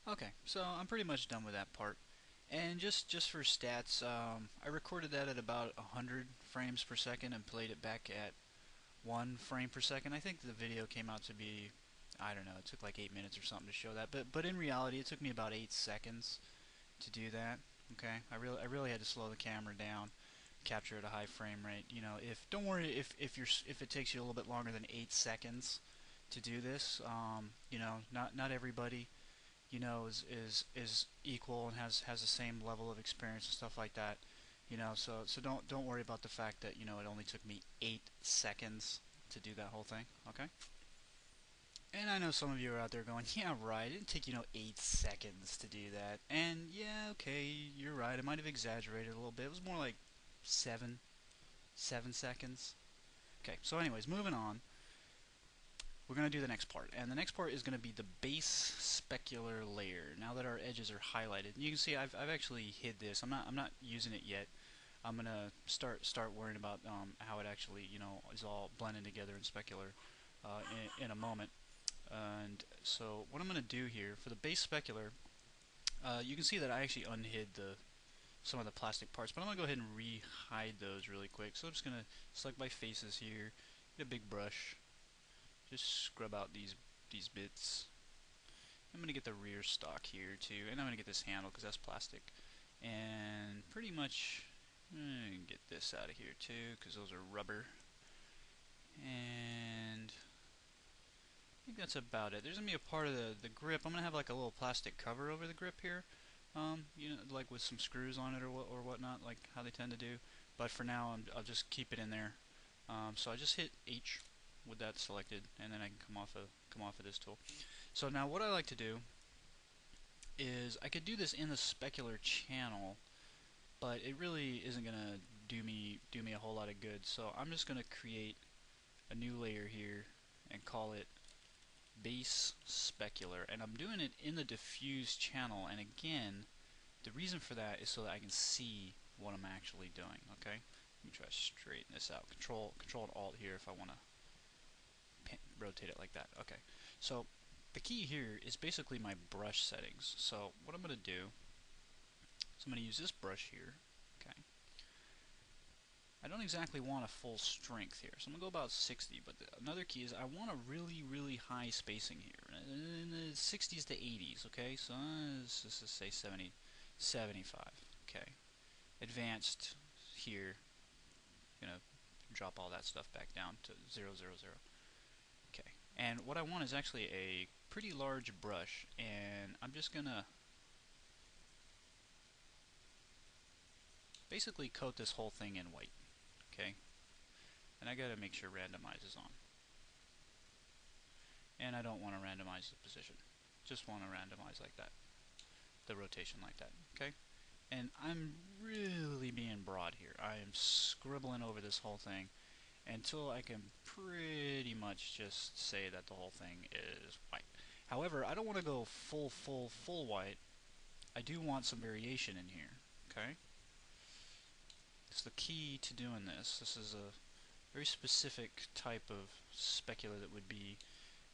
Okay, so I'm pretty much done with that part. And just for stats, I recorded that at about 100 frames per second and played it back at 1 frame per second. I think the video came out to be, I don't know, it took like 8 minutes or something to show that. But in reality, it took me about 8 seconds to do that. Okay, I really had to slow the camera down, capture at a high frame rate. You know, if don't worry if it takes you a little bit longer than 8 seconds to do this. You know, not everybody is equal and has the same level of experience and stuff like that. You know, so don't worry about the fact that it only took me 8 seconds to do that whole thing. Okay. And I know some of you are out there going, yeah, right, it didn't take 8 seconds to do that. And yeah, okay, you're right, I might have exaggerated a little bit. It was more like 7 seconds. Okay, so anyways, moving on. We're going to do the next part. And the next part is going to be the base specular layer. Now that our edges are highlighted, you can see I've actually hid this. I'm not using it yet. I'm going to start worrying about how it actually is all blended together in specular in a moment. And so what I'm going to do here for the base specular, you can see that I actually unhid some of the plastic parts, but I'm going to go ahead and re-hide those really quick. So I'm just going to select my faces here, get a big brush, just scrub out these bits. I'm going to get the rear stock here too, and I'm going to get this handle because that's plastic. And pretty much get this out of here too because those are rubber. And I think that's about it. There's going to be a part of the grip. I'm going to have like a little plastic cover over the grip here. Like with some screws on it or whatnot, like how they tend to do. But for now, I'll just keep it in there. So I just hit H with that selected, and then I can come off of this tool. So now what I like to do is I could do this in the specular channel, but it really isn't gonna do me a whole lot of good. So I'm just gonna create a new layer here and call it base specular, and I'm doing it in the diffuse channel. And again, the reason for that is so that I can see what I'm actually doing. Okay, let me try to straighten this out. Control and Alt here if I want to rotate it like that. Okay, so the key here is basically my brush settings. So what I'm going to do is I'm going to use this brush here. Okay, I don't exactly want a full strength here, so I'm going to go about 60, but another key is I want a really high spacing here, in the 60s to 80s, okay, so let's just say 70, 75, okay. Advanced here, going to drop all that stuff back down to 000. Okay, and what I want is actually a pretty large brush, and I'm just gonna basically coat this whole thing in white. Okay, and I gotta make sure randomize is on, and I don't want to randomize the position, just want to randomize like that, the rotation like that. Okay, and I'm really being broad here. I am scribbling over this whole thing until I can pretty much just say that the whole thing is white. However, I don't want to go full white. I do want some variation in here. Okay, it's the key to doing this. This is a very specific type of specular that would be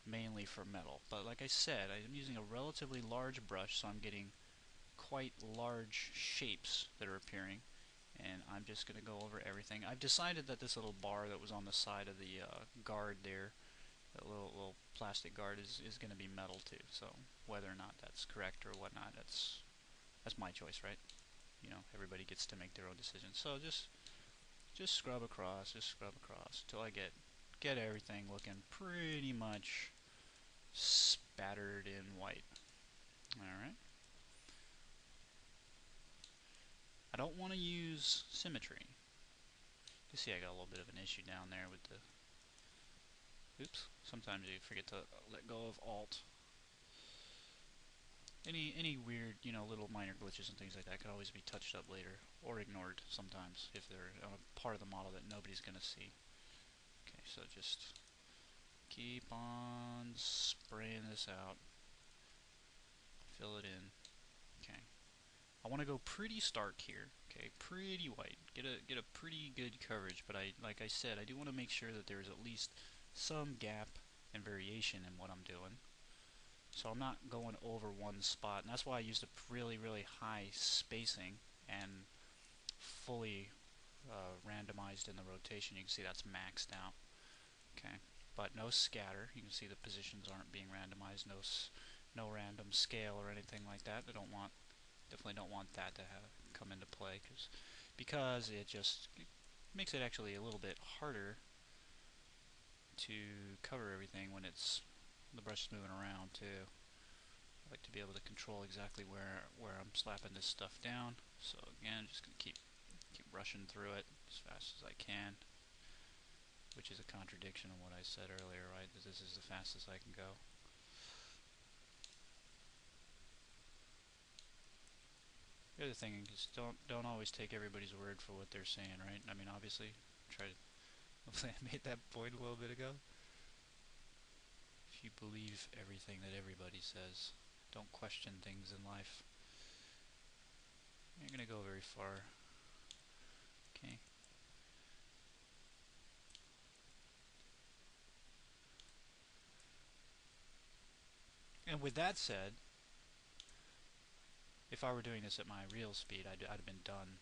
mainly for metal. But like I said, I'm using a relatively large brush, so I'm getting quite large shapes that are appearing. And I'm just going to go over everything. I've decided that this little bar that was on the side of the guard there, that little plastic guard, is going to be metal too. So whether or not that's correct or whatnot, that's my choice, right? You know, everybody gets to make their own decision. So just scrub across until I get everything looking pretty much spattered in white. Alright. I don't want to use symmetry. You see I got a little bit of an issue down there with the... Oops. Sometimes you forget to let go of Alt. Any weird, little minor glitches and things like that could always be touched up later, or ignored sometimes if they're on a part of the model that nobody's going to see. Okay, so just keep on spraying this out. Fill it in. Okay. I want to go pretty stark here. Okay, pretty white. Get a pretty good coverage, but like I said, I do want to make sure that there's at least some gap and variation in what I'm doing. So I'm not going over one spot, and that's why I used a really, really high spacing and fully randomized in the rotation. You can see that's maxed out. Okay, but no scatter. You can see the positions aren't being randomized. No random scale or anything like that. Definitely don't want that to come into play because it just makes it actually a little bit harder to cover everything when the brush is moving around too. I like to be able to control exactly where I'm slapping this stuff down. So again, just gonna keep rushing through it as fast as I can, which is a contradiction of what I said earlier, right? That this is the fastest I can go. The other thing is don't always take everybody's word for what they're saying, right? I mean, obviously, hopefully I made that point a little bit ago. If you believe everything that everybody says, don't question things in life, you're gonna go very far. Okay. And with that said, if I were doing this at my real speed, I'd have been done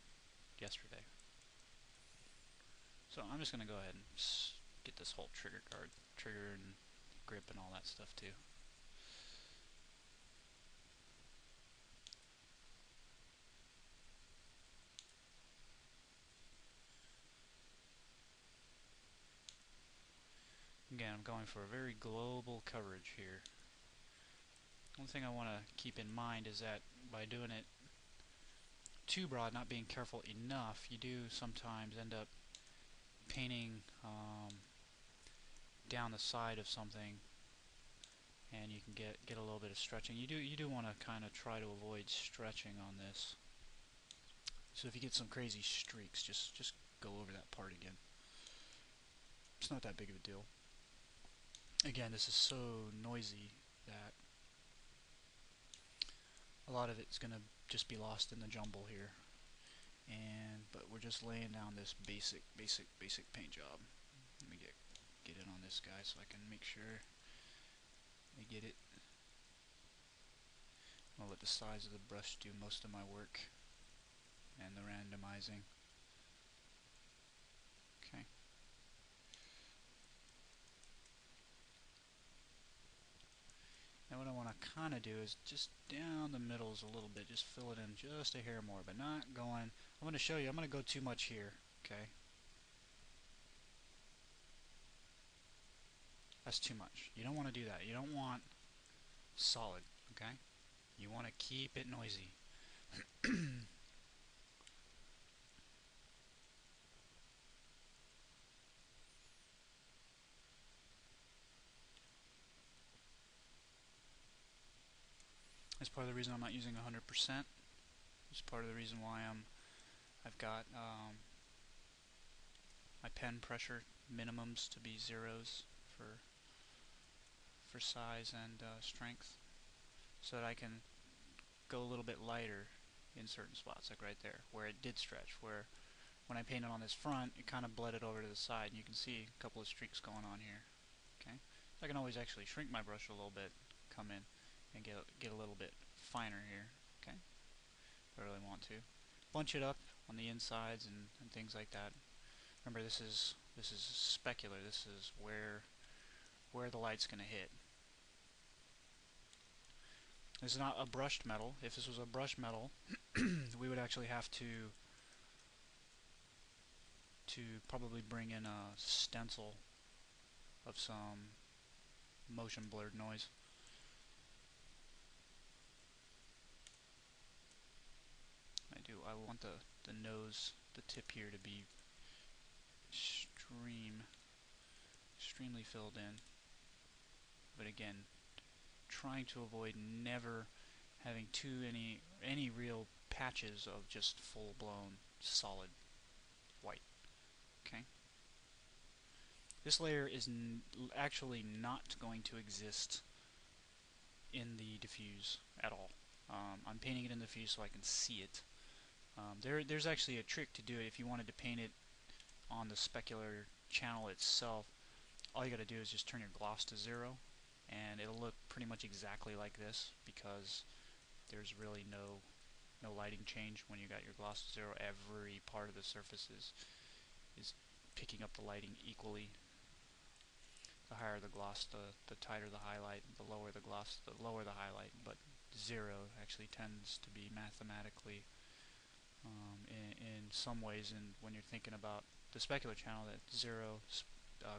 yesterday. So I'm just going to go ahead and get this whole trigger and grip and all that stuff too. Again, I'm going for a very global coverage here. One thing I want to keep in mind is that by doing it too broad, not being careful enough, you do sometimes end up painting down the side of something, and you can get a little bit of stretching. You do want to kind of try to avoid stretching on this. So if you get some crazy streaks, just go over that part again. It's not that big of a deal. Again, this is so noisy that a lot of it's gonna just be lost in the jumble here. But we're just laying down this basic paint job. Let me get in on this guy so I can make sure I get it. I'll let the size of the brush do most of my work and the randomizing. Okay. Now what I want to kind of do is just down the middles a little bit, just fill it in just a hair more, but not going, I'm going to show you, I'm going to go too much here, okay? That's too much. You don't want to do that. You don't want solid, okay? You want to keep it noisy. That's part of the reason I'm not using 100%. It's part of the reason why I've got my pen pressure minimums to be zeros for size and strength, so that I can go a little bit lighter in certain spots, like right there where it did stretch, where when I painted on this front it kind of bled it over to the side, and you can see a couple of streaks going on here. Okay, so I can always actually shrink my brush a little bit, come in and get a little bit finer here. Okay, if I really want to bunch it up on the insides and things like that. Remember, this is specular. This is where the light's going to hit. This is not a brushed metal. If this was a brushed metal, we would actually have to probably bring in a stencil of some motion blurred noise. I want the nose, the tip here, to be extremely filled in. But again, trying to avoid never having any real patches of just full-blown solid white. Okay. This layer is actually not going to exist in the diffuse at all. I'm painting it in the diffuse so I can see it. There's actually a trick to do it. If you wanted to paint it on the specular channel itself, all you got to do is just turn your gloss to 0, and it'll look pretty much exactly like this because there's really no lighting change when you got your gloss to 0. Every part of the surface is picking up the lighting equally. The higher the gloss, the tighter the highlight. The lower the gloss, the lower the highlight. But 0 actually tends to be mathematically, in some ways, and when you're thinking about the specular channel, that 0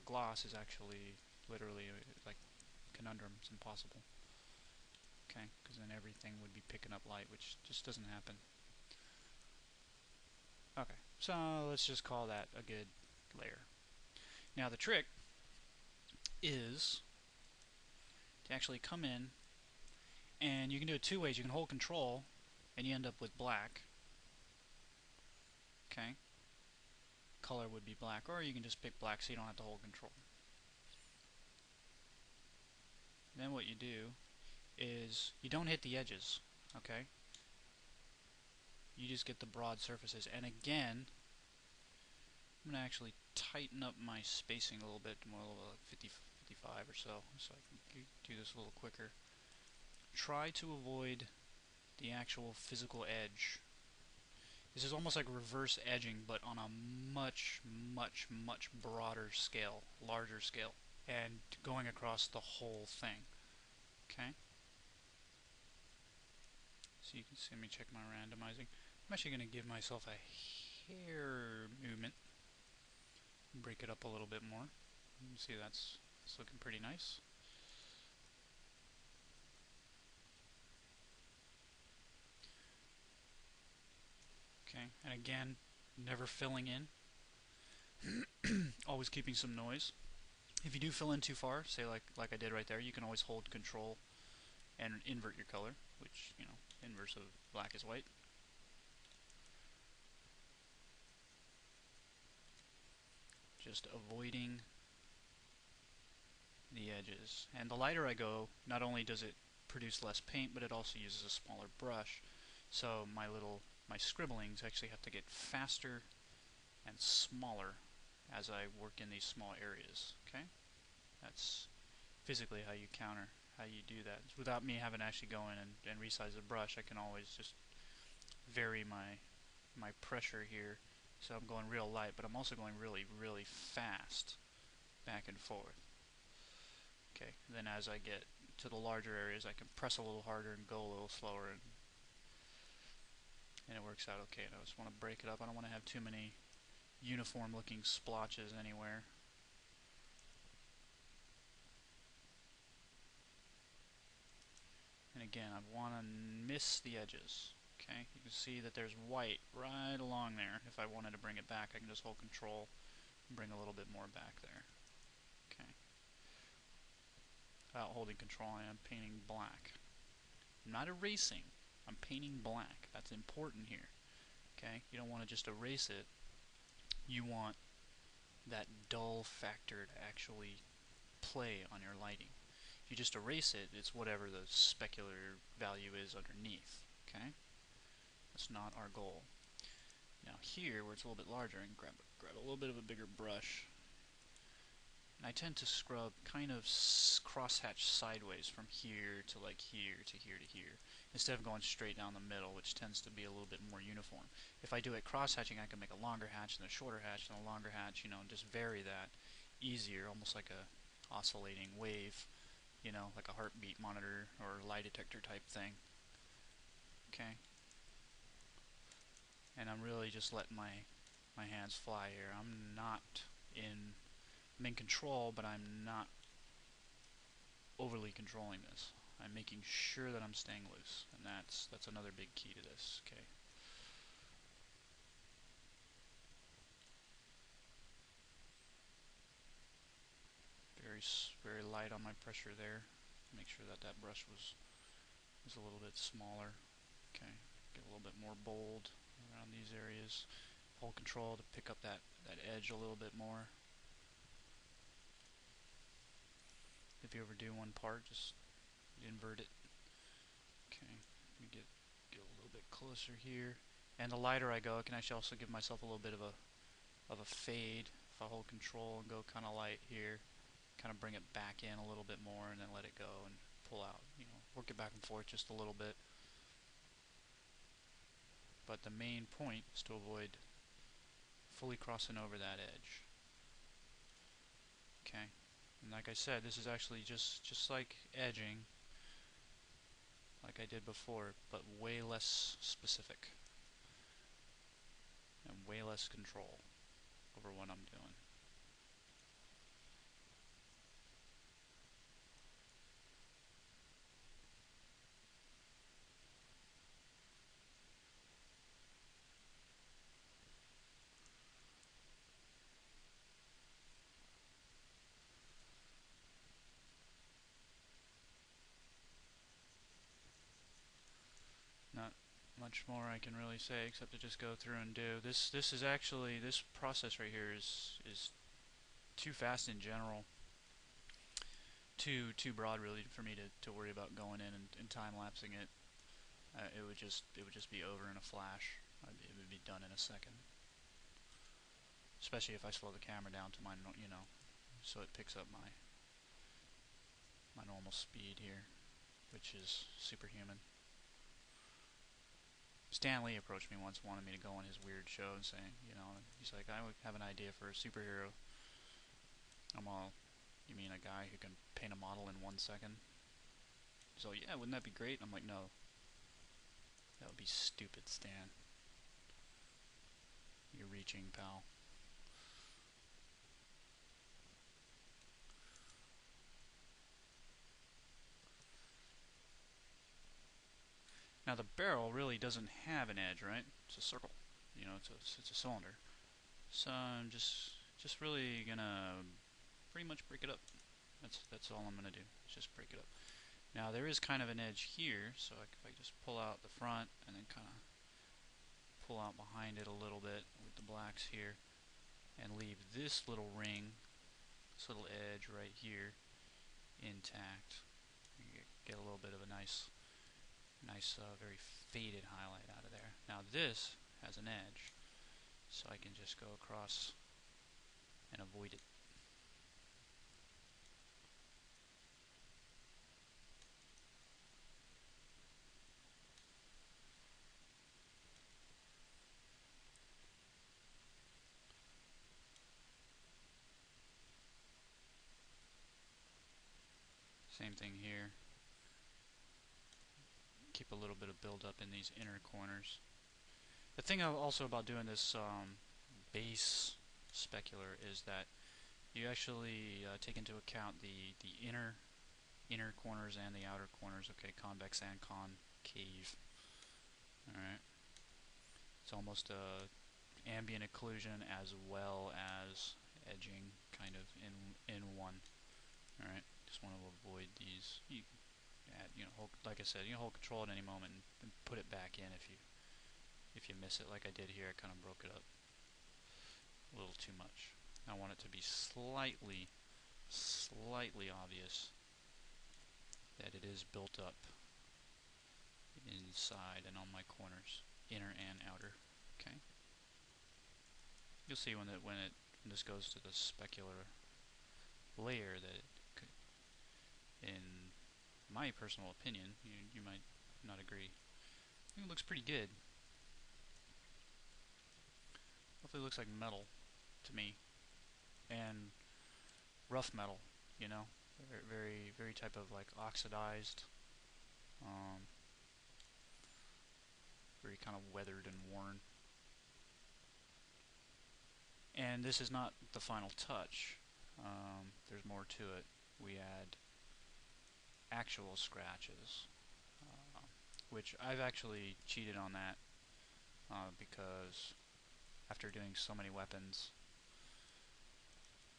gloss is actually literally like conundrum. It's impossible. Okay, because then everything would be picking up light, which just doesn't happen. Okay, so let's just call that a good layer. Now the trick is to actually come in, and you can do it two ways. You can hold control and you end up with black. Okay, color would be black, or you can just pick black so you don't have to hold control. Then what you do is you don't hit the edges. Okay, you just get the broad surfaces. And again, I'm going to actually tighten up my spacing a little bit, more like 50, 55 or so I can do this a little quicker. Try to avoid the actual physical edge. This is almost like reverse edging, but on a much, much, much broader scale, larger scale, and going across the whole thing. Okay? So you can see, let me check my randomizing. I'm actually going to give myself a hair movement. Break it up a little bit more. You can see that's looking pretty nice. Okay, and again, never filling in. Always keeping some noise. If you do fill in too far, say like I did right there, you can always hold control and invert your color, which, you know, inverse of black is white. Just avoiding the edges. And the lighter I go, not only does it produce less paint, but it also uses a smaller brush. So my scribblings actually have to get faster and smaller as I work in these small areas. Okay? That's physically how you do that. Without me having to actually go in and resize the brush, I can always just vary my pressure here. So I'm going real light, but I'm also going really, really fast back and forth. Okay, then as I get to the larger areas, I can press a little harder and go a little slower, and it works out okay. And I just want to break it up. I don't want to have too many uniform looking splotches anywhere. And again, I want to miss the edges. Okay, you can see that there's white right along there. If I wanted to bring it back, I can just hold control and bring a little bit more back there. Okay. Without holding control, I am painting black. I'm not erasing. I'm painting black. That's important here. Okay? You don't want to just erase it. You want that dull factor to actually play on your lighting. If you just erase it, it's whatever the specular value is underneath. Okay? That's not our goal. Now here, where it's a little bit larger, I can grab a little bit of a bigger brush. And I tend to scrub kind of crosshatch sideways from here to like here to here to here, instead of going straight down the middle, which tends to be a little bit more uniform. If I do it cross-hatching, I can make a longer hatch and a shorter hatch and a longer hatch, you know, and just vary that easier, almost like a oscillating wave, you know, like a heartbeat monitor or lie detector type thing. Okay? And I'm really just letting my hands fly here. I'm in control, but I'm not overly controlling this. I'm making sure that I'm staying loose, and that's another big key to this. Okay. Very light on my pressure there. Make sure that that brush was a little bit smaller. Okay. Get a little bit more bold around these areas. Hold control to pick up that edge a little bit more. If you ever do one part, just invert it. Okay, let me get a little bit closer here. And the lighter I go, I can actually also give myself a little bit of a fade. If I hold control and go kind of light here, kind of bring it back in a little bit more, and then let it go. And pull out. Work it back and forth just a little bit. But the main point is to avoid fully crossing over that edge. Okay, and like I said, this is actually just like edging, like I did before, but way less specific and way less control over what I'm doing. Not much more I can really say except to just go through and do this. This is actually, this process right here is too fast in general, too broad really for me to worry about going in and time lapsing it. It would just be over in a flash. It would be done in a second. Especially if I slow the camera down to my, so it picks up my normal speed here, which is superhuman. Stan Lee approached me once, wanted me to go on his weird show and saying, he's like, I would have an idea for a superhero. I'm all, you mean a guy who can paint a model in 1 second? He's all, yeah, wouldn't that be great? I'm like, no. That would be stupid, Stan. You're reaching, pal. Now the barrel really doesn't have an edge, right? It's a circle. It's a cylinder. So I'm just really gonna pretty much break it up. That's all I'm gonna do. Just break it up. Now there is kind of an edge here, so if I just pull out the front and then kind of pull out behind it a little bit with the blacks here, and leave this little ring, this little edge right here, intact. You get a little bit of a nice, very faded highlight out of there. Now this has an edge, so I can just go across and avoid it. Same thing here. Keep a little bit of build up in these inner corners. The thing also about doing this base specular is that you actually take into account the inner corners and the outer corners. Okay, convex and concave. All right. It's almost a ambient occlusion as well as edging, kind of in one. All right. Just want to avoid these. You add, like I said, you can hold control at any moment and put it back in if you miss it, like I did here. I kind of broke it up a little too much. I want it to be slightly obvious that it is built up inside and on my corners, inner and outer. Okay. You'll see when this goes to the specular layer that in my personal opinion, you might not agree. I think it looks pretty good. Hopefully it looks like metal to me, and rough metal, very type of like oxidized, very kind of weathered and worn. And this is not the final touch. There's more to it. We add actual scratches, which I've actually cheated on that because after doing so many weapons,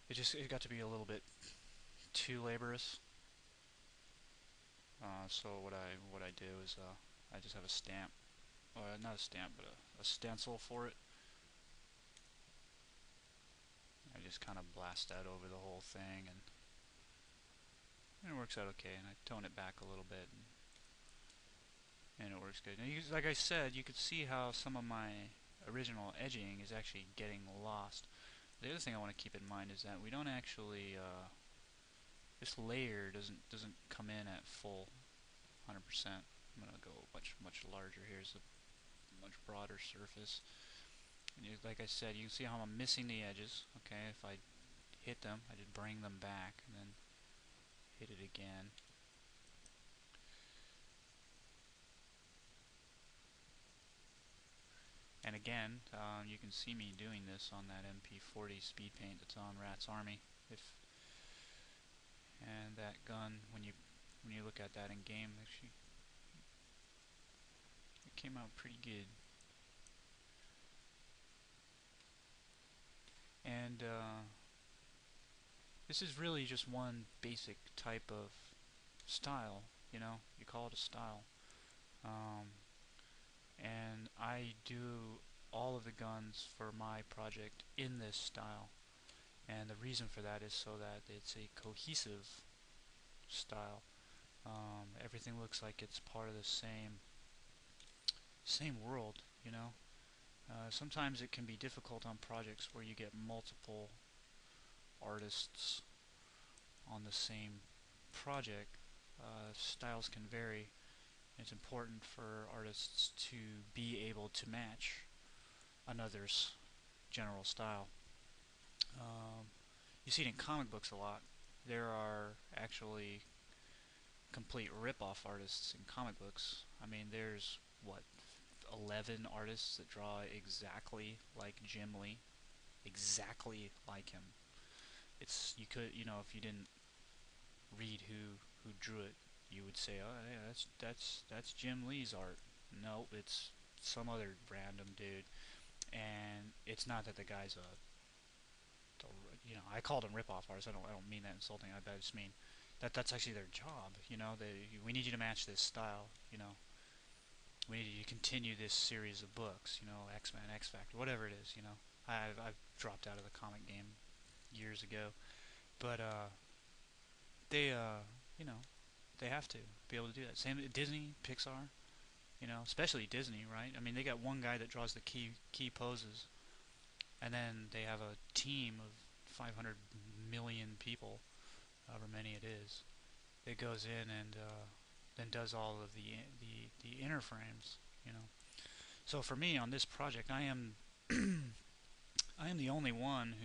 it got to be a little bit too laborious. So what I do is I just have a stamp, not a stamp, but a stencil for it. I just kind of blast that over the whole thing, and it works out okay. And I tone it back a little bit, and it works good. Now, like I said, you could see how some of my original edging is actually getting lost. The other thing I want to keep in mind is that we don't actually this layer doesn't come in at full 100%. I'm gonna go much larger here. It's a much broader surface. And like I said, you can see how I'm missing the edges. Okay, if I hit them, I just bring them back and then hit it again. And again, you can see me doing this on that MP40 speed paint that's on Rat's Army. And that gun, when you look at that in game, actually it came out pretty good. And this is really just one basic type of style. You call it a style. And I do all of the guns for my project in this style. And the reason for that is so that it's a cohesive style. Everything looks like it's part of the same world. Sometimes it can be difficult on projects where you get multiple artists on the same project. Styles can vary. It's important for artists to be able to match another's general style. You see it in comic books a lot. There are actually complete rip-off artists in comic books. I mean, there's, what, 11 artists that draw exactly like Jim Lee. Exactly like him. You could, if you didn't read who drew it, you would say, oh yeah, that's Jim Lee's art. No, it's some other random dude. And it's not that the guy's I called them rip-off artists. I don't mean that insulting. I just mean that's actually their job. We need you to match this style. We need you to continue this series of books. X-Men, X-Factor, whatever it is. I've dropped out of the comic game years ago, but they they have to be able to do that. Same Disney, Pixar. Especially Disney, right? I mean, they got one guy that draws the key poses, and then they have a team of 500 million people, however many it is, that goes in and then does all of the inner frames. So for me on this project, I am I am the only one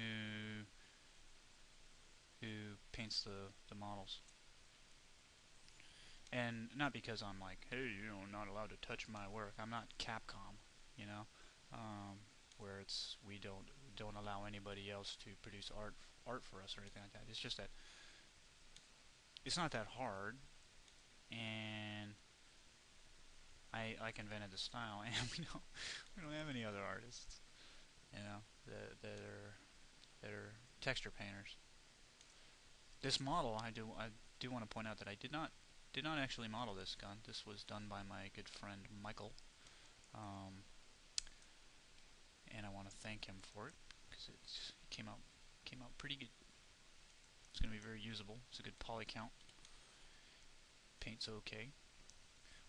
who paints the models. And not because I'm like, hey, not allowed to touch my work. I'm not Capcom, you know, where we don't allow anybody else to produce art for us or anything like that. It's just that it's not that hard, and I invented the style, and we don't have any other artists, that are texture painters. This model, I do want to point out that I did not actually model this gun. This was done by my good friend Michael, and I want to thank him for it because it came out pretty good. It's going to be very usable. It's a good poly count. Paint's okay.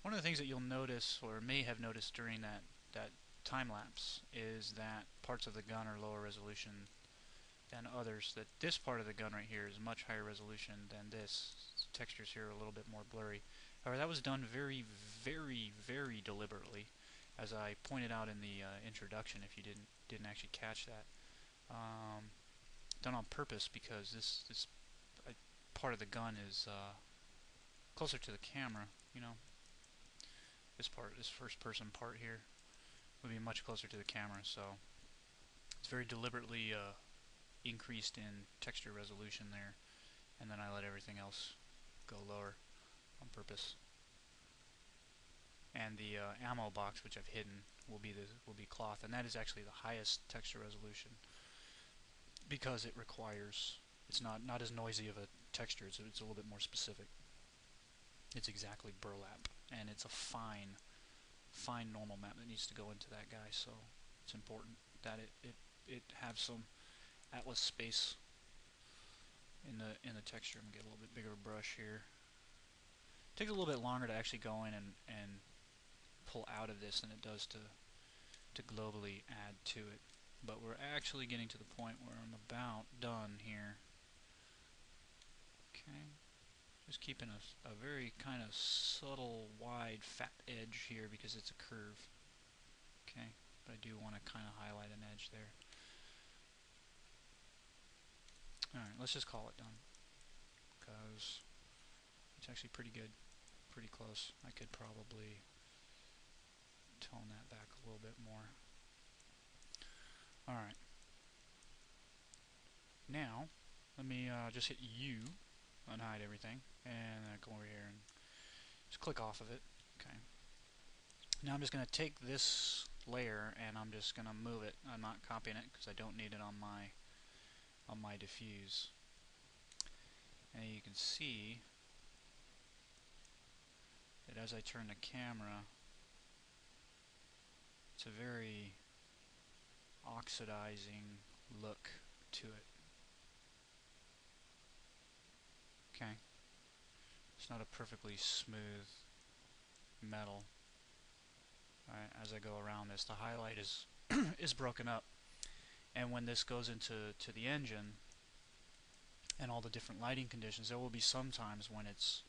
One of the things that you'll notice, or may have noticed during that time lapse, is that parts of the gun are lower resolution than others. That this part of the gun right here is much higher resolution than this. Textures here are a little bit more blurry. However, that was done very, very, very deliberately, as I pointed out in the introduction. If you didn't actually catch that, done on purpose because this part of the gun is closer to the camera. This first person part here would be much closer to the camera, so it's very deliberately increased in texture resolution there, and then I let everything else go lower on purpose. And the ammo box, which I've hidden, will be cloth, and that is actually the highest texture resolution because it's not as noisy of a texture. It's a little bit more specific. It's exactly burlap, and it's a fine normal map that needs to go into that guy. So it's important that it have some atlas space in the texture. I'm gonna get a little bit bigger brush here. It takes a little bit longer to actually go in and pull out of this than it does to globally add to it. But we're actually getting to the point where I'm about done here. Okay, just keeping a very kind of subtle, wide, fat edge here because it's a curve. Okay, but I do want to kind of highlight an edge there. Alright, let's just call it done, because it's actually pretty good, pretty close. I could probably tone that back a little bit more. Alright, now let me just hit U, unhide everything, and go over here and just click off of it. Okay. Now I'm just going to take this layer and I'm just going to move it. I'm not copying it because I don't need it on my diffuse. And you can see that as I turn the camera, it's a very oxidizing look to it. Okay, it's not a perfectly smooth metal. Right, as I go around this, the highlight is is broken up, and when this goes into the engine and all the different lighting conditions, there will be some times when it's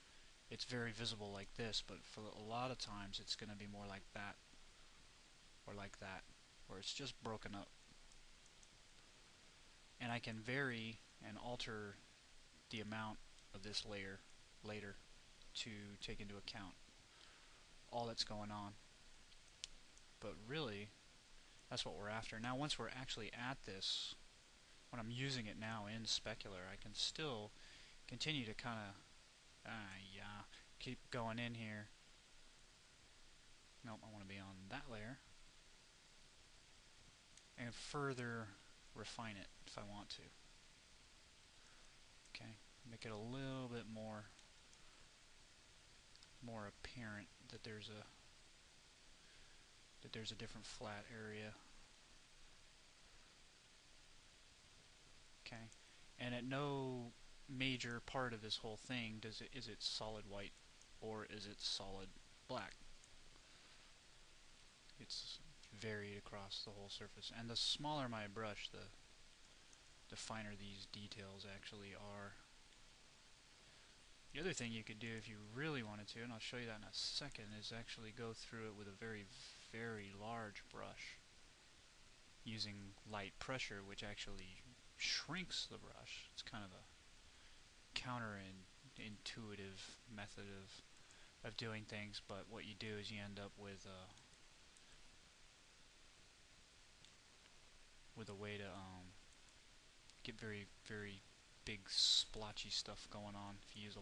very visible like this, but for a lot of times it's going to be more like that, or like that, where it's just broken up. And I can vary and alter the amount of this layer later to take into account all that's going on. But really, that's what we're after. Now, once we're actually at this, when I'm using it now in Specular, I can still continue to kind of keep going in here. Nope, I want to be on that layer and further refine it if I want to. Okay, make it a little bit more apparent that there's a different flat area. Okay, and at no major part of this whole thing is it solid white or is it solid black. It's varied across the whole surface, and the smaller my brush, the finer these details actually are. The other thing you could do if you really wanted to, and I'll show you that in a second, is actually go through it with a very, very large brush using light pressure, which actually shrinks the brush. It's kind of a counterintuitive method of doing things, but what you do is you end up with a way to get very, very big splotchy stuff going on. If you use a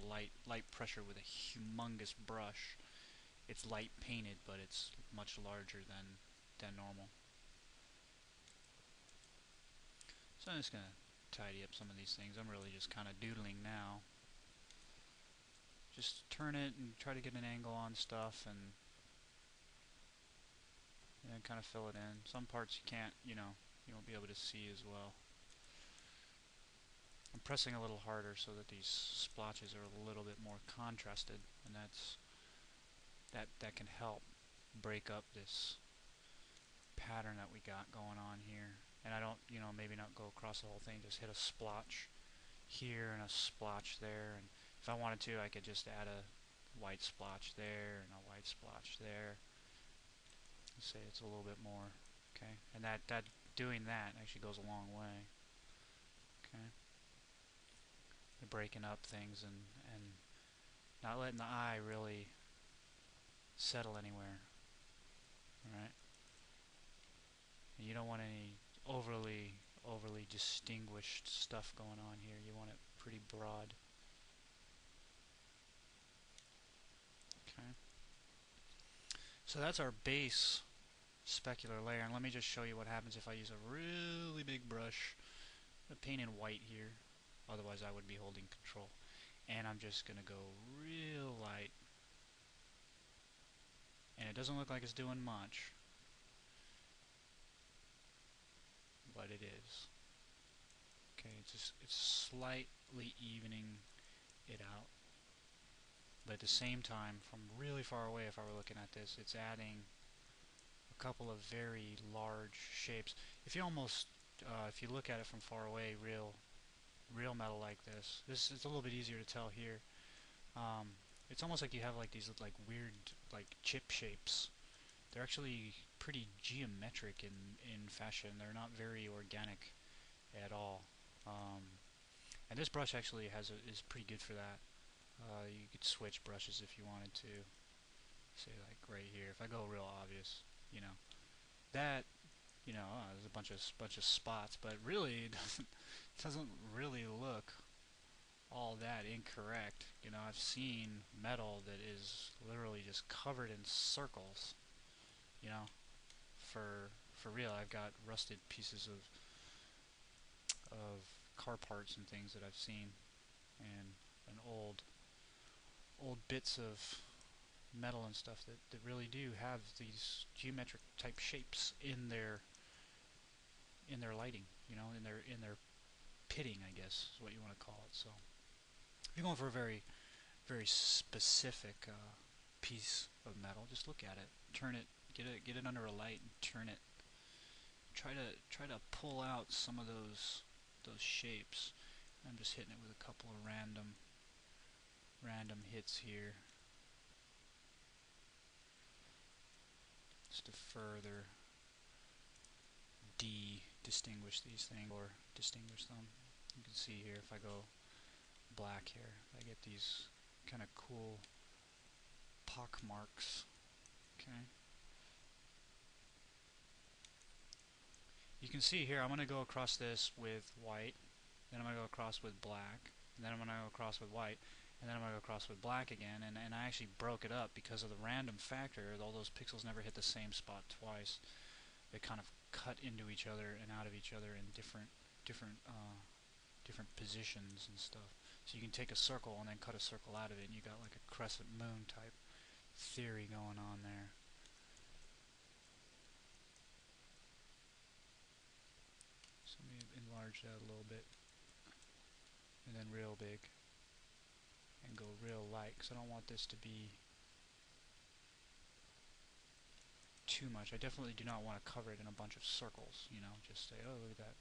light pressure with a humongous brush, it's light painted, but it's much larger than normal. So I'm just going to tidy up some of these things. I'm really just kind of doodling now. Just turn it and try to get an angle on stuff and kind of fill it in. Some parts you can't, you won't be able to see as well. I'm pressing a little harder so that these splotches are a little bit more contrasted, and that can help break up this pattern that we got going on here. And I don't, maybe not go across the whole thing, just hit a splotch here and a splotch there, and if I wanted to, I could just add a white splotch there and a white splotch there. Let's say it's a little bit more, okay? And that doing that actually goes a long way, okay? Breaking up things and not letting the eye really settle anywhere, alright? And you don't want any overly distinguished stuff going on here. You want it pretty broad. Okay. So that's our base specular layer, and let me just show you what happens if I use a really big brush. I'm painting white here, otherwise I would be holding control. And I'm just going to go real light. And it doesn't look like it's doing much, but it is. Okay, it's slightly evening it out. But at the same time, from really far away, if I were looking at this, it's adding a couple of very large shapes. If you almost, if you look at it from far away, real real metal like this. This is a little bit easier to tell here. Um, it's almost like you have like these like weird like chip shapes. They're actually pretty geometric in fashion. They're not very organic at all. And this brush actually is pretty good for that. You could switch brushes if you wanted to. Say like right here, if I go real obvious, you know, that, there's a bunch of spots, but really it doesn't really look all that incorrect. I've seen metal that is literally just covered in circles. You know, for real, I've got rusted pieces of car parts and things that I've seen, and old bits of metal and stuff that really do have these geometric type shapes in their lighting, in their pitting, I guess is what you want to call it. So if you're going for a very very specific piece of metal, just look at it, turn it, get it under a light, and turn it. Try to pull out some of those shapes. I'm just hitting it with a couple of random hits here, just to further distinguish these things, or distinguish them. You can see here, if I go black here, I get these kind of cool pock marks. Okay. You can see here, I'm going to go across this with white, then I'm going to go across with black, and then I'm going to go across with white, and then I'm going to go across with black again, and I actually broke it up because of the random factor. All those pixels never hit the same spot twice. They kind of cut into each other and out of each other in different positions and stuff. So you can take a circle and then cut a circle out of it, and you got like a crescent moon type theory going on there. So let me enlarge that a little bit, and then real big, and go real light, because I don't want this to be too much. I definitely do not want to cover it in a bunch of circles, just say, oh, look at that.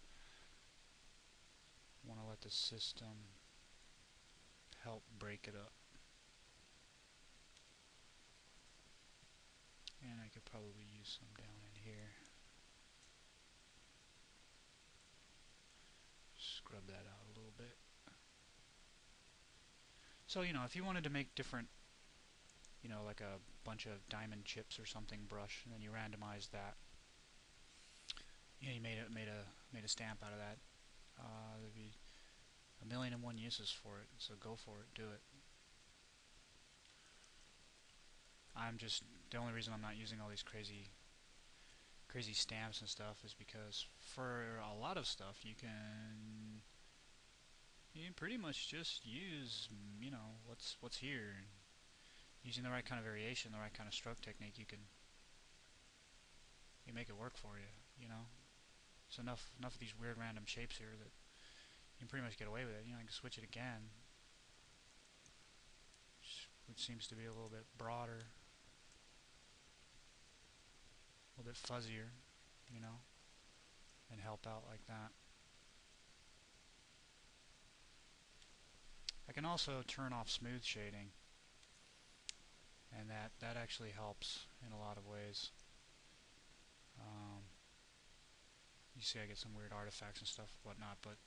I want to let the system help break it up. And I could probably use some down in here. Scrub that out a little bit. So, if you wanted to make different, like a bunch of diamond chips or something brush, and then you randomized that, you made a stamp out of that. There'd be 1,000,001 uses for it, so go for it, do it. The only reason I'm not using all these crazy stamps and stuff is because for a lot of stuff you can pretty much just use, what's here. Using the right kind of variation, the right kind of stroke technique, you make it work for you, There's enough of these weird random shapes here that you can pretty much get away with it. I can switch it again, which seems to be a little bit broader, a little bit fuzzier, and help out like that. I can also turn off smooth shading, and that actually helps in a lot of ways. You see I get some weird artifacts and stuff, whatnot, but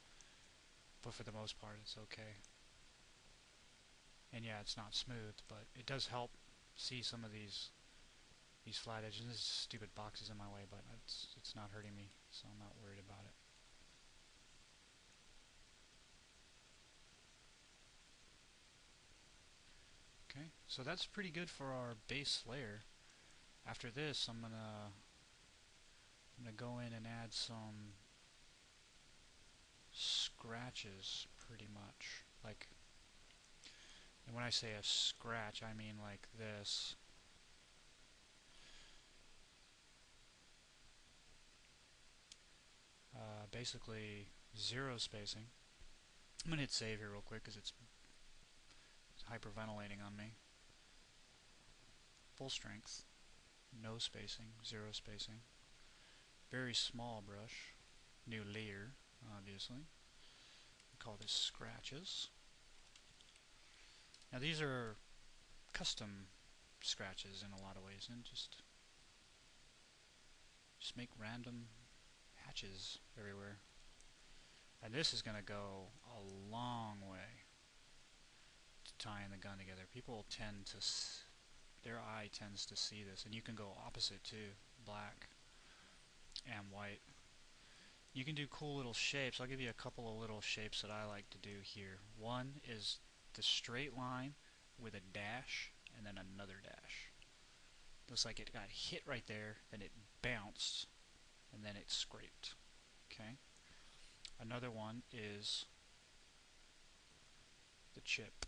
for the most part it's okay. And yeah, it's not smooth, but it does help see some of these flat edges. This stupid box is in my way, but it's not hurting me, so I'm not worried about it. Okay, so that's pretty good for our base layer. After this, I'm gonna go in and add some scratches, pretty much. And when I say a scratch, I mean like this. Basically, zero spacing. I'm gonna hit save here real quick because it's hyperventilating on me. Full strength, no spacing, zero spacing. Very small brush, new layer, obviously. call this scratches. Now these are custom scratches in a lot of ways, and just make random hatches everywhere. And this is going to go a long way to tying the gun together. People tend to, their eye tends to see this, and you can go opposite too, black and white. You can do cool little shapes. I'll give you a couple of little shapes that I like to do here. One is the straight line with a dash and then another dash. Looks like it got hit right there, then it bounced, and then it scraped. Okay. Another one is the chip,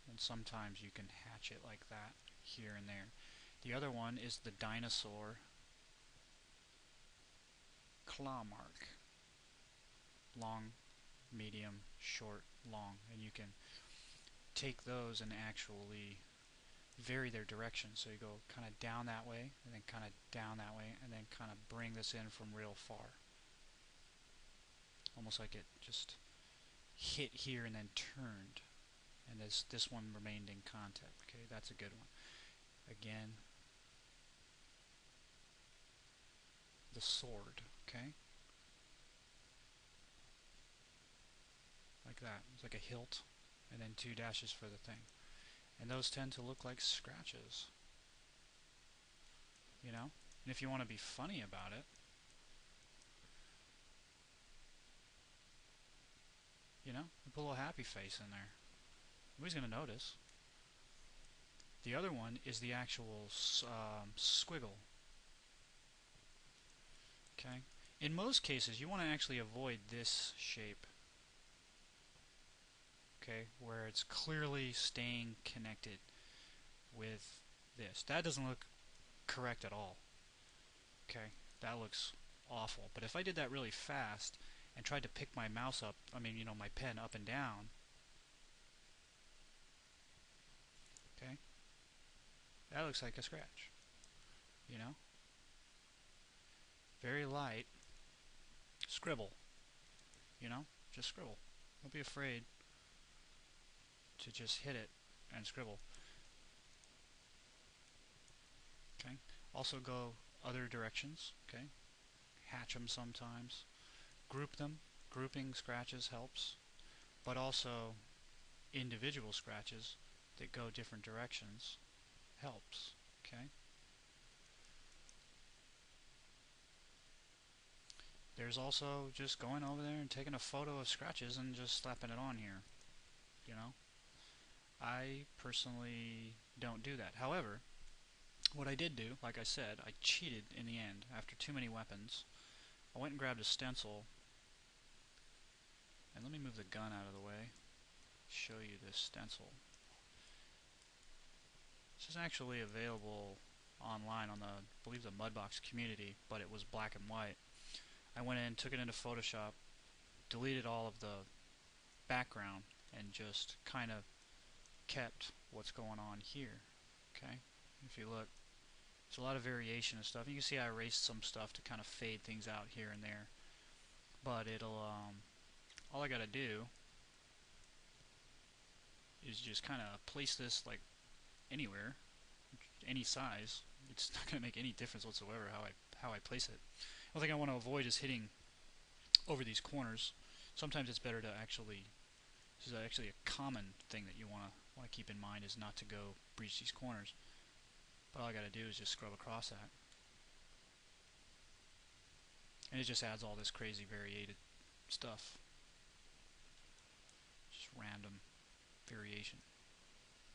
and sometimes you can hatch it like that here and there. The other one is the dinosaur claw mark. Long, medium, short, long, and you can take those and actually vary their direction. So you go kind of down that way, and then kind of down that way, and then kind of bring this in from real far. Almost like it just hit here and then turned, and this one remained in contact. Okay, that's a good one. Again, the sword, okay? Like that. It's like a hilt, and then two dashes for the thing. And those tend to look like scratches. You know? And if you want to be funny about it, you know, put a little happy face in there. Nobody's going to notice. The other one is the actual squiggle. Okay? In most cases, you want to actually avoid this shape. Okay? Where it's clearly staying connected with this. That doesn't look correct at all. Okay? That looks awful. But if I did that really fast and tried to pick my mouse up, my pen up and down, okay? That looks like a scratch. You know? Very light. Scribble. You know? Just scribble. Don't be afraid to just hit it and scribble. Okay? Also go other directions. Okay? Hatch them sometimes. Group them. Grouping scratches helps. But also individual scratches that go different directions helps. Okay? There's also just going over there and taking a photo of scratches and just slapping it on here. You know? I personally don't do that. However, what I did do, like I said, I cheated in the end. After too many weapons, I went and grabbed a stencil. And let me move the gun out of the way. Show you this stencil. This is actually available online on I believe the Mudbox community, but it was black and white. I went in, took it into Photoshop, deleted all of the background, and just kind of kept what's going on here. Okay? If you look, there's a lot of variation and stuff. You can see I erased some stuff to kind of fade things out here and there. But it'll, all I gotta do is just kind of place this like anywhere, any size. It's not gonna make any difference whatsoever how I place it. One thing I want to avoid is hitting over these corners. Sometimes it's better to actually, this is actually a common thing that you want to keep in mind, is not to go breach these corners. But all I got to do is just scrub across that. And it just adds all this crazy variated stuff. Just random variation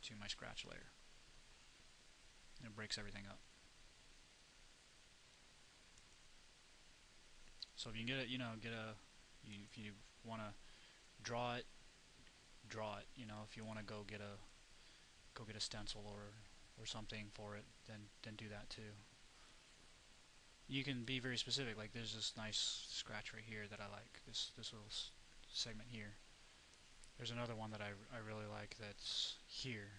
to my scratch layer. And it breaks everything up. So if you can get it, if you want to draw it. You know, if you want to go get a stencil or something for it, then do that too. You can be very specific. Like there's this nice scratch right here that I like. This little segment here. There's another one that I really like that's here.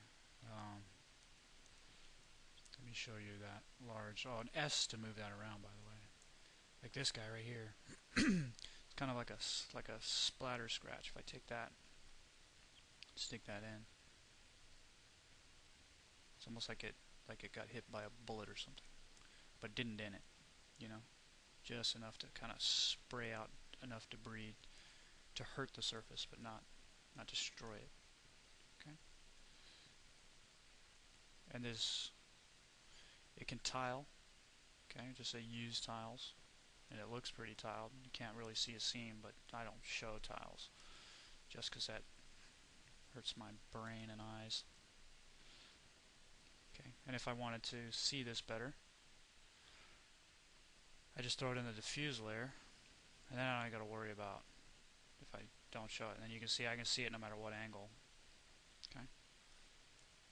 Let me show you that large. Oh, an S to move that around, by the way. Like this guy right here. kind of like a splatter scratch. If I take that, stick that in, it's almost like it got hit by a bullet or something, but didn't dent it. You know, just enough to kind of spray out enough debris to hurt the surface, but not destroy it. Okay, and this it can tile. Okay, just say use tiles, and it looks pretty tiled. You can't really see a seam, but I don't show tiles just because that hurts my brain and eyes. Okay, and if I wanted to see this better, I just throw it in the diffuse layer, and then I don't got to worry about if I don't show it. And then you can see I can see it no matter what angle. Okay,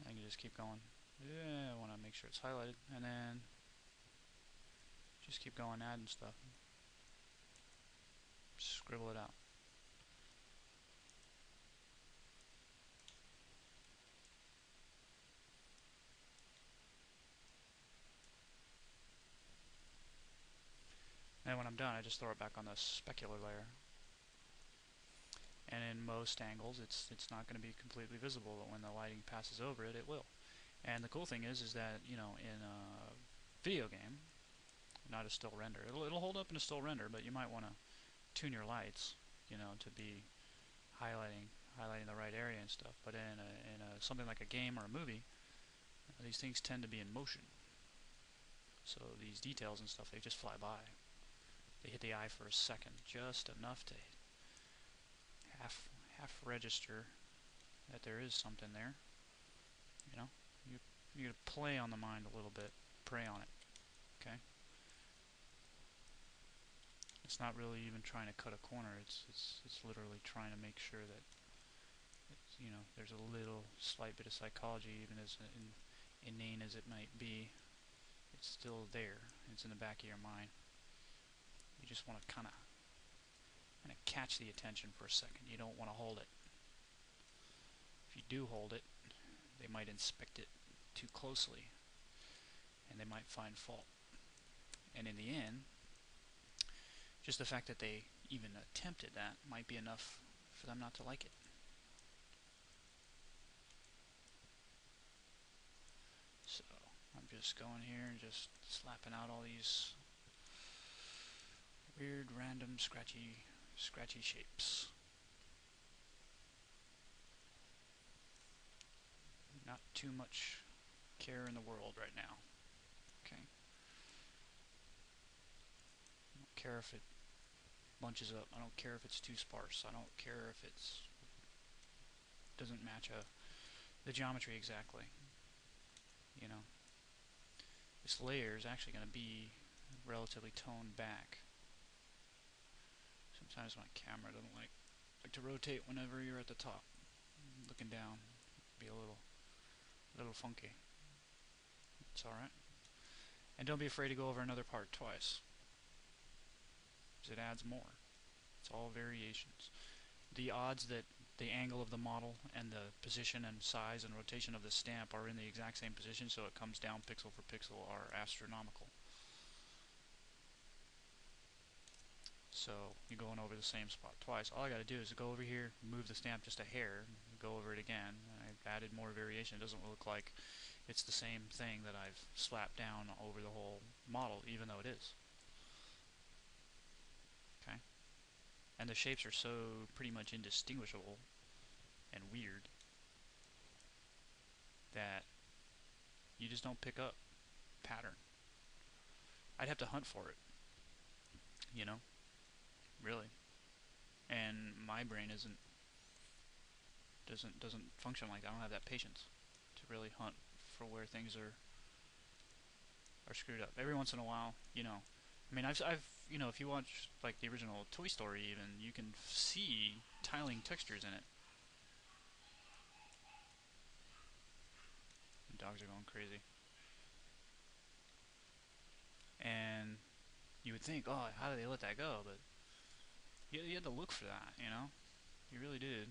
I can just keep going. Yeah, I want to make sure it's highlighted, and then just keep going, adding stuff. Scribble it out. And when I'm done, I just throw it back on the specular layer. And in most angles, it's not going to be completely visible, but when the lighting passes over it, it will. And the cool thing is that, you know, in a video game, not a still render, it'll hold up in a still render, but you might want to tune your lights, you know, to be highlighting the right area and stuff. But in something like a game or a movie, these things tend to be in motion. So these details and stuff, they just fly by. They hit the eye for a second, just enough to half register that there is something there. You know, you gotta play on the mind a little bit, prey on it. Okay. It's not really even trying to cut a corner. It's literally trying to make sure that you know there's a little slight bit of psychology, even as inane as it might be. It's still there. It's in the back of your mind. You just want to kind of catch the attention for a second. You don't want to hold it. If you do hold it, they might inspect it too closely, and they might find fault. And in the end, just the fact that they even attempted that might be enough for them not to like it. So I'm just going here and just slapping out all these weird, random, scratchy shapes. Not too much care in the world right now. Okay. I don't care if it bunches up. I don't care if it's too sparse. I don't care if it's doesn't match the geometry exactly. You know, this layer is actually going to be relatively toned back. Sometimes my camera doesn't like to rotate whenever you're at the top. Looking down, be a little funky. It's alright. And don't be afraid to go over another part twice, because it adds more. It's all variations. The odds that the angle of the model and the position and size and rotation of the stamp are in the exact same position, so it comes down pixel for pixel, are astronomical. So you're going over the same spot twice. All I got to do is go over here, move the stamp just a hair, go over it again. I've added more variation. It doesn't look like it's the same thing that I've slapped down over the whole model, even though it is. Okay? And the shapes are so pretty much indistinguishable and weird that you just don't pick up pattern. I'd have to hunt for it, you know, really. And my brain doesn't function like that. I don't have that patience to really hunt for where things are screwed up. Every once in a while, you know, I mean, I've you know, if you watch like the original Toy Story, even you can see tiling textures in it. The dogs are going crazy, and you would think, oh, how did they let that go? But you had to look for that, you know, you really did.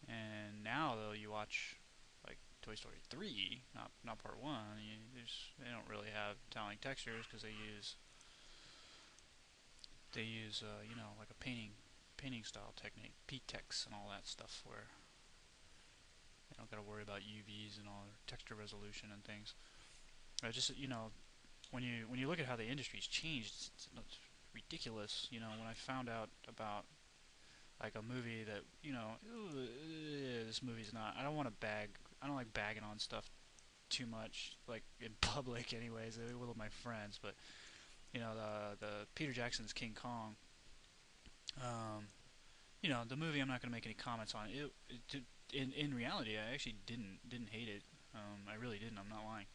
And now though, you watch like Toy Story 3, not Part 1. They don't really have tiling textures because they use they use, you know, like a painting style technique, P-Tex and all that stuff, where you don't got to worry about UVs and all texture resolution and things. Just, you know, when you look at how the industry's changed, it's ridiculous. You know, when I found out about like a movie that, you know, this movie's not. I don't want to bag. I don't like bagging on stuff too much, like in public, anyways. I will with my friends, but you know, the Peter Jackson's King Kong. Um, you know, the movie. I'm not going to make any comments on it. In reality, I actually didn't hate it. I really didn't. I'm not lying.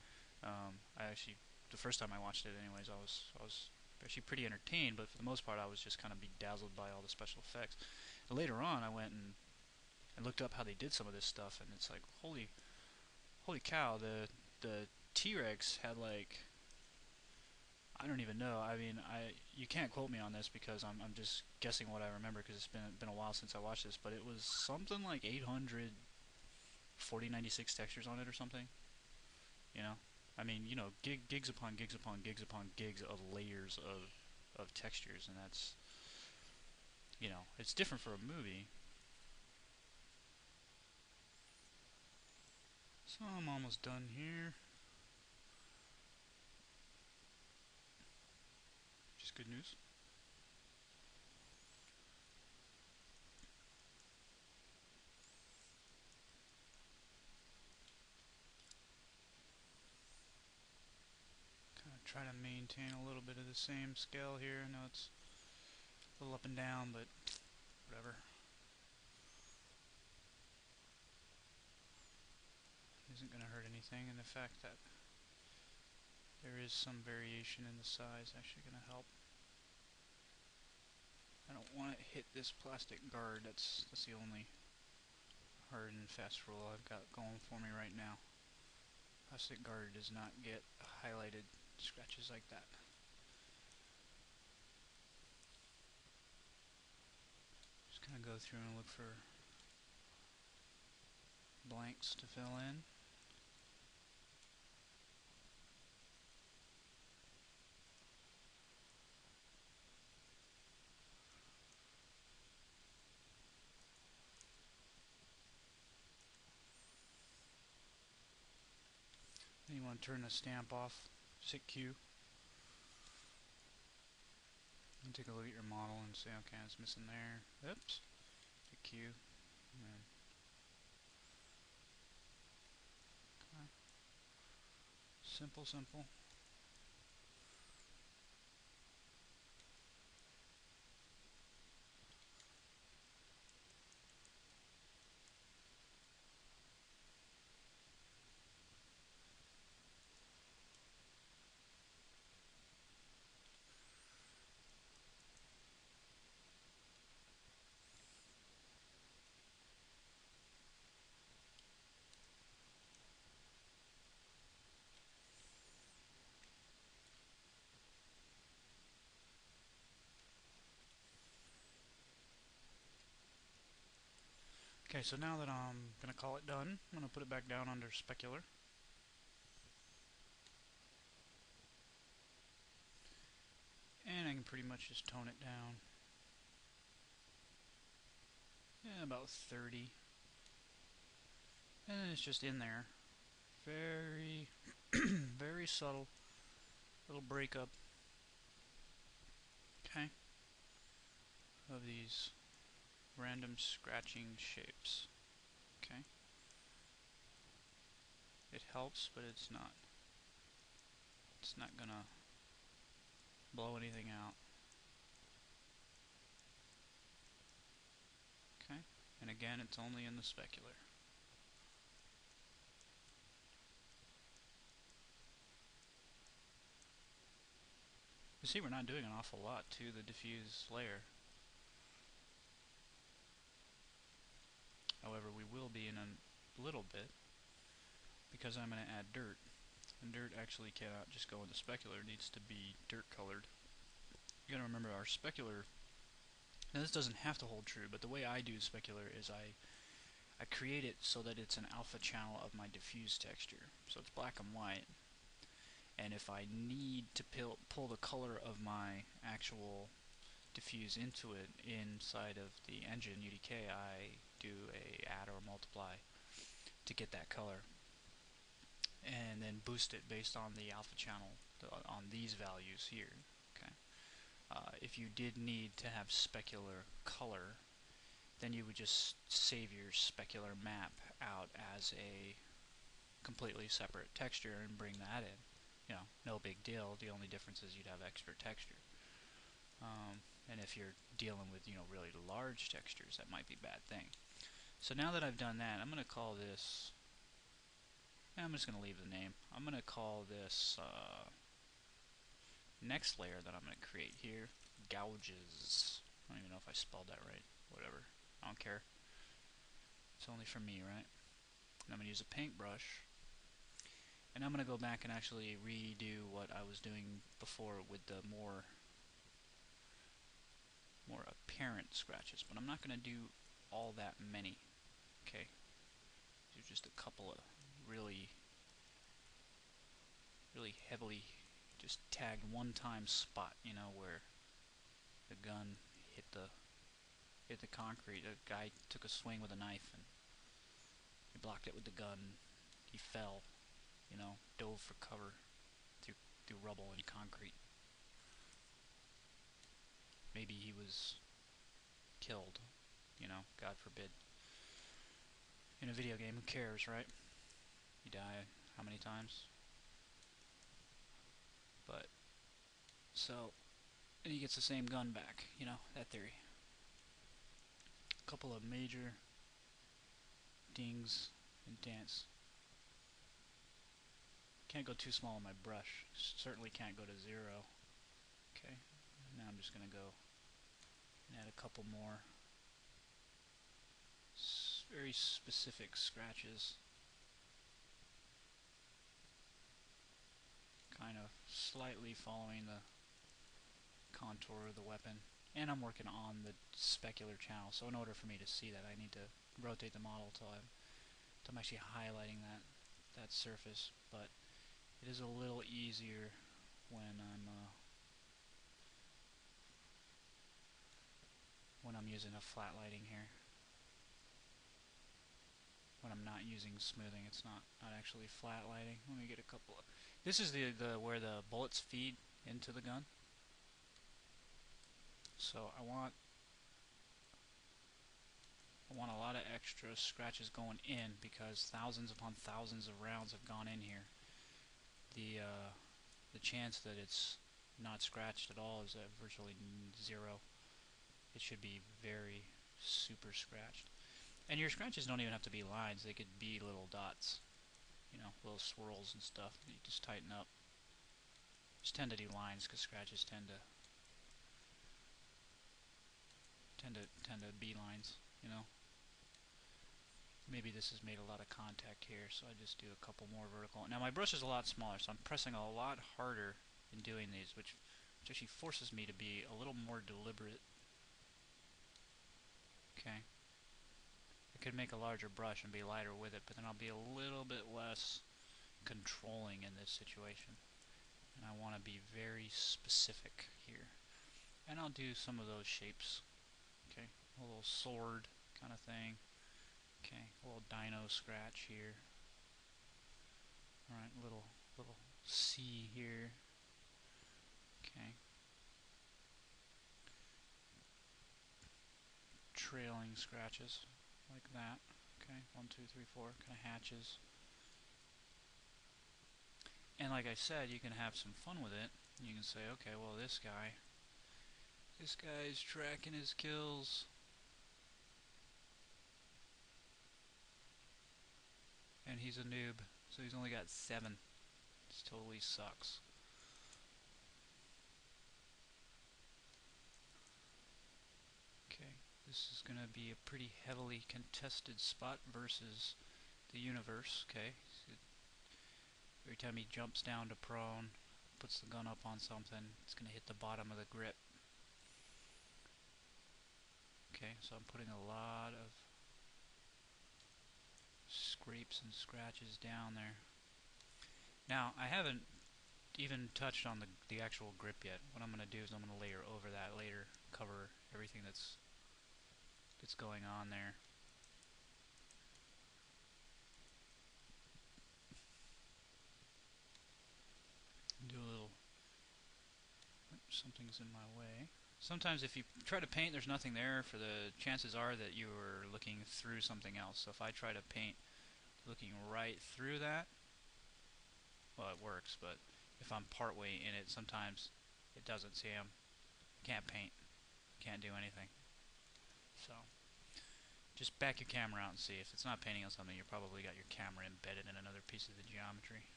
I actually, the first time I watched it, anyways, I was actually pretty entertained. But for the most part, I was just kind of bedazzled by all the special effects. And later on, I went and looked up how they did some of this stuff, and it's like holy cow! The T-Rex had like, I don't even know. I mean, you can't quote me on this because I'm just guessing what I remember because it's been a while since I watched this, but it was something like 800 4096 textures on it or something. You know, I mean, you know, gigs upon gigs upon gigs upon gigs of layers of textures, and that's, you know, it's different for a movie. So I'm almost done here. Just good news. Kind of try to maintain a little bit of the same scale here. I know it's a little up and down, but whatever. Isn't going to hurt anything, and the fact that there is some variation in the size actually going to help. I don't want to hit this plastic guard. That's the only hard and fast rule I've got going for me right now. Plastic guard does not get highlighted scratches like that. Just kind of go through and look for blanks to fill in. Then you want to turn the stamp off, sit Q, and take a look at your model and say, okay, it's missing there. Oops, hit Q, and then okay. Simple. Okay, so now that I'm going to call it done, I'm going to put it back down under Specular. And I can pretty much just tone it down. Yeah, about 30. And it's just in there. Very, very subtle little breakup. Okay. Of these random scratching shapes. Okay. It helps, but it's not. It's not gonna blow anything out. Okay. And again, it's only in the specular. You see, we're not doing an awful lot to the diffuse layer. However, we will be in a little bit because I'm going to add dirt. And dirt actually cannot just go in the specular, it needs to be dirt colored. You gotta remember our specular, now this doesn't have to hold true, but the way I do specular is I create it so that it's an alpha channel of my diffuse texture. So it's black and white. And if I need to pull the color of my actual diffuse into it inside of the engine UDK, I do a add or multiply to get that color, and then boost it based on the alpha channel on these values here. Okay. If you did need to have specular color, then you would just save your specular map out as a completely separate texture and bring that in. You know, no big deal. The only difference is you'd have extra texture. And if you're dealing with, you know, really large textures, that might be a bad thing. So now that I've done that, I'm going to call this, I'm just going to leave the name. I'm going to call this next layer that I'm going to create here, gouges. I don't even know if I spelled that right. Whatever. I don't care. It's only for me, right? And I'm going to use a paintbrush. And I'm going to go back and actually redo what I was doing before with the more apparent scratches. But I'm not going to do all that many. Okay. These are just a couple of really heavily just tagged one-time spot, you know, where the gun hit the concrete. A guy took a swing with a knife and he blocked it with the gun. He fell, you know, dove for cover through rubble and concrete. Maybe he was killed, you know, God forbid. In a video game, who cares, right? You die how many times? But, so, and he gets the same gun back, you know, that theory. A couple of major dings and dents. Can't go too small on my brush. Certainly can't go to 0. Okay, now I'm just going to go and add a couple more very specific scratches. Kind of slightly following the contour of the weapon. And I'm working on the specular channel, so in order for me to see that, I need to rotate the model till I'm actually highlighting that surface. But it is a little easier when I'm using a flat lighting here. When I'm not using smoothing, it's not actually flat lighting. Let me get a couple of. This is the where the bullets feed into the gun. So I want a lot of extra scratches going in because thousands upon thousands of rounds have gone in here. The chance that it's not scratched at all is at virtually 0. It should be very super scratched. And your scratches don't even have to be lines. They could be little dots, you know, little swirls and stuff that you just tighten up. Just tend to do lines because scratches tend to be lines, you know. Maybe this has made a lot of contact here, so I just do a couple more vertical. Now my brush is a lot smaller, so I'm pressing a lot harder in doing these, which actually forces me to be a little more deliberate. Okay. I could make a larger brush and be lighter with it, but then I'll be a little bit less controlling in this situation. And I want to be very specific here. And I'll do some of those shapes. Okay, a little sword kind of thing. Okay, a little dino scratch here. Alright, little C here. Okay. Trailing scratches like that. Okay, 1, 2, 3, 4, kind of hatches. And like I said, you can have some fun with it. You can say, okay, well this guy's tracking his kills. And he's a noob, so he's only got 7. This totally sucks. Okay, this is going to be a pretty heavily contested spot versus the universe. Okay, so every time he jumps down to prone, puts the gun up on something, it's going to hit the bottom of the grip. Okay, so I'm putting a lot of scrapes and scratches down there. Now, I haven't even touched on the actual grip yet. What I'm going to do is I'm going to layer over that later, cover everything that's going on there. Do a little, something's in my way. Sometimes if you try to paint, there's nothing there, for the chances are that you are looking through something else. So if I try to paint looking right through that, well, it works, but if I'm partway in it, sometimes it doesn't. See, I can't paint, can't do anything. So just back your camera out and see. If it's not painting on something, you probably got your camera embedded in another piece of the geometry.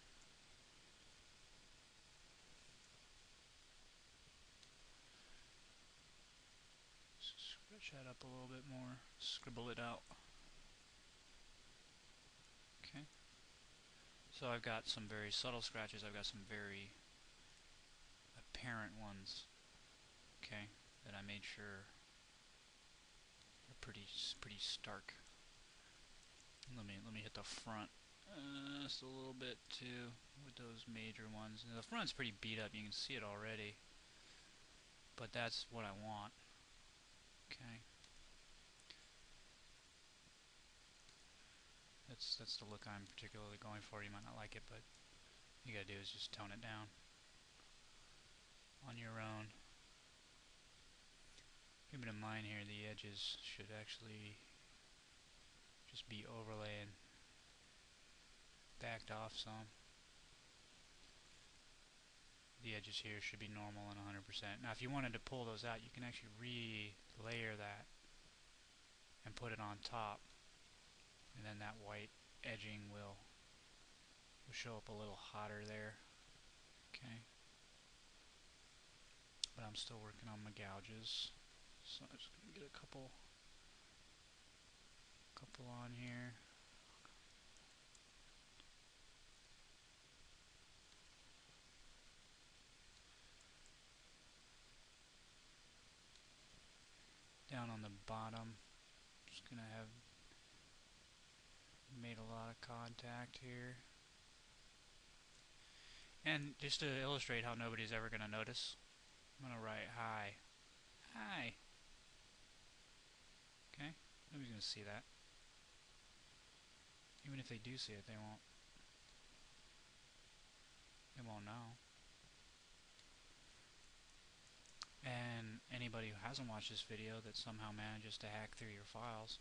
Scratch that up a little bit more, scribble it out. Okay. So I've got some very subtle scratches, I've got some very apparent ones, okay, that I made sure are pretty stark. Let me hit the front just a little bit too with those major ones. And the front's pretty beat up, you can see it already, but that's what I want. Okay. That's the look I'm particularly going for. You might not like it, but you gotta do is just tone it down on your own. Keeping in mind here, the edges should actually just be overlaying, backed off some. The edges here should be normal and 100%. Now if you wanted to pull those out, you can actually re-layer that and put it on top, and then that white edging will show up a little hotter there. Okay. But I'm still working on my gouges, so I'm just going to get a couple on here. Down on the bottom, just going to have made a lot of contact here. And just to illustrate how nobody's ever going to notice, I'm going to write hi. Hi. Okay? Nobody's going to see that. Even if they do see it, they won't know. And anybody who hasn't watched this video that somehow manages to hack through your files,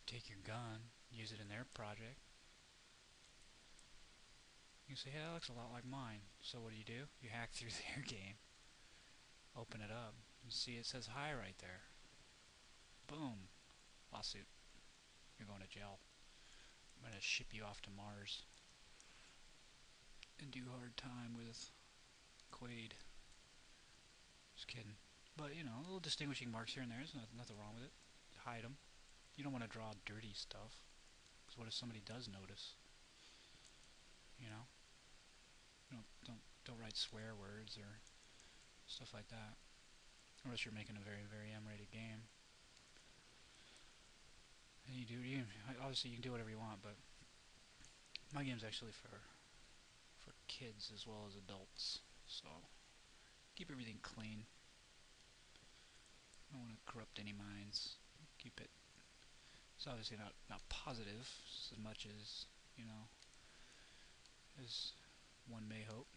take your gun, use it in their project, you can say, hey, that looks a lot like mine. So what do? You hack through their game, open it up, and see it says hi right there. Boom. Lawsuit. You're going to jail. I'm going to ship you off to Mars and do hard time with Quaid. Just kidding. But, you know, little distinguishing marks here and there. There's nothing wrong with it. Hide them. You don't want to draw dirty stuff, because what if somebody does notice? You know? Don't write swear words or stuff like that, unless you're making a very, very M-rated game. And obviously you can do whatever you want, but my game's actually for kids as well as adults, so keep everything clean. I don't want to corrupt any minds. Keep it. It's obviously not positive as much as, you know, as one may hope.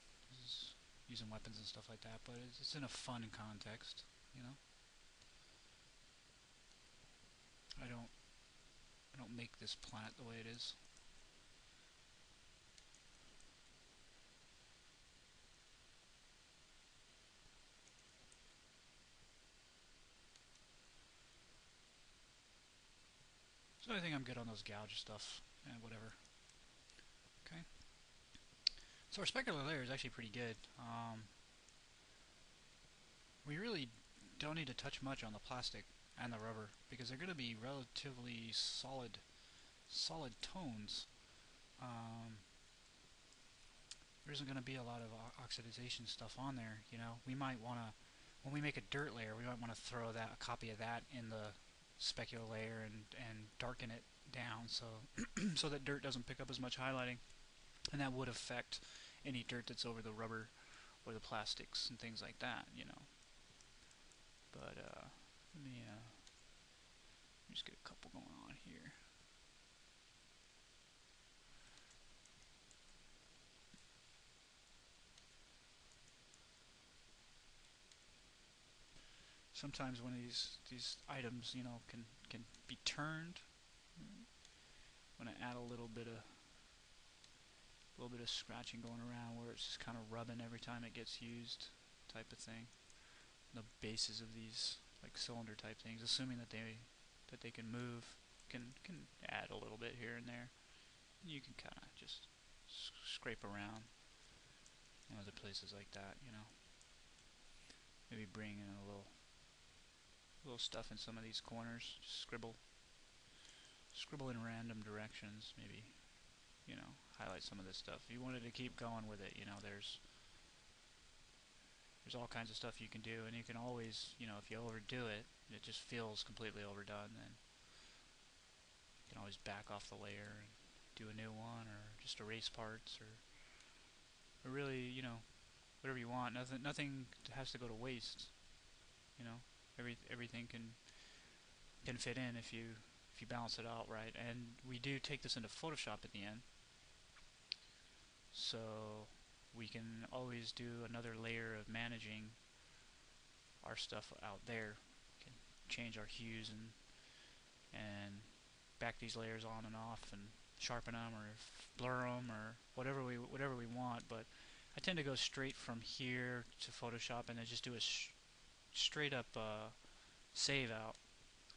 Is using weapons and stuff like that, but it's in a fun context, you know. I don't make this planet the way it is. So I think I'm good on those gouge stuff and whatever. Okay. So our specular layer is actually pretty good. We really don't need to touch much on the plastic and the rubber, because they're going to be relatively solid tones. There isn't going to be a lot of oxidization stuff on there. You know, we might want to, when we make a dirt layer, we might want to throw a copy of that in the specular layer and darken it down so so that dirt doesn't pick up as much highlighting, and that would affect any dirt that's over the rubber or the plastics and things like that, you know. But let me just get a couple going on here. Sometimes one of these items, you know, can be turned. I'm gonna add a little bit of scratching going around where it's just kind of rubbing every time it gets used, type of thing. The bases of these like cylinder type things, assuming that they can move, can add a little bit here and there. You can kind of just scrape around in other places like that, you know. Maybe bring in a little stuff in some of these corners. Just scribble in random directions. Maybe, you know, highlight some of this stuff. If you wanted to keep going with it, you know, there's all kinds of stuff you can do, and you can always, you know, if you overdo it, it just feels completely overdone, then you can always back off the layer and do a new one, or just erase parts, or really, you know, whatever you want. Nothing has to go to waste. You know, everything can fit in if you balance it out right. And we do take this into Photoshop at the end, so we can always do another layer of managing our stuff out there. We can change our hues and back these layers on and off and sharpen them or blur them or whatever we want. But I tend to go straight from here to Photoshop and then just do a straight up save out,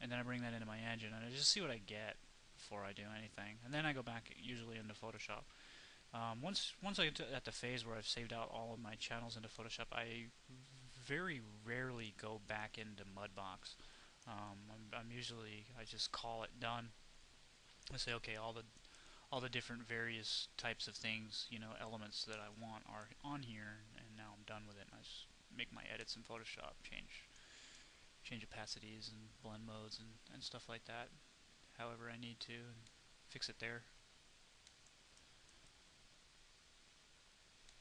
and then I bring that into my engine and I just see what I get before I do anything, and then I go back usually into Photoshop. Once I get at the phase where I've saved out all of my channels into Photoshop, I very rarely go back into Mudbox. I'm usually, I just call it done. I say, okay, all the different various types of things, you know, elements that I want are on here, and now I'm done with it. And I just make my edits in Photoshop, change opacities and blend modes and stuff like that, however I need to, and fix it there.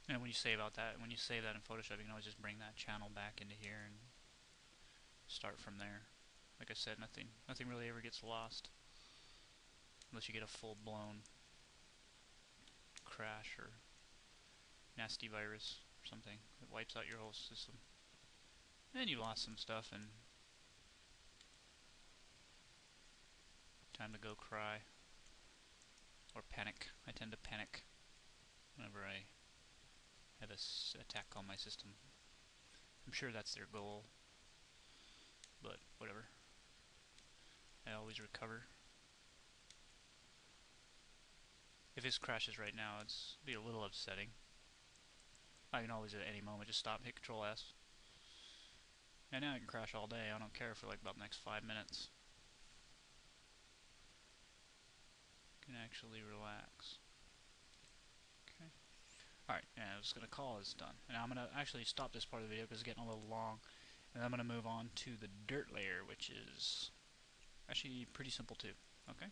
And when you save that in Photoshop, you can always just bring that channel back into here and start from there. Like I said, nothing really ever gets lost unless you get a full-blown crash or nasty virus or something that wipes out your whole system. And you lost some stuff, and time to go cry or panic. I tend to panic whenever I have a attack on my system. I'm sure that's their goal, but whatever. I always recover. If this crashes right now, it's be a little upsetting. I can always at any moment just stop, hit Control S. And now I can crash all day. I don't care for like about the next 5 minutes. Can actually relax. Okay. Alright, and I was going to call this done. And I'm going to actually stop this part of the video because it's getting a little long. And I'm going to move on to the dirt layer, which is actually pretty simple too. Okay?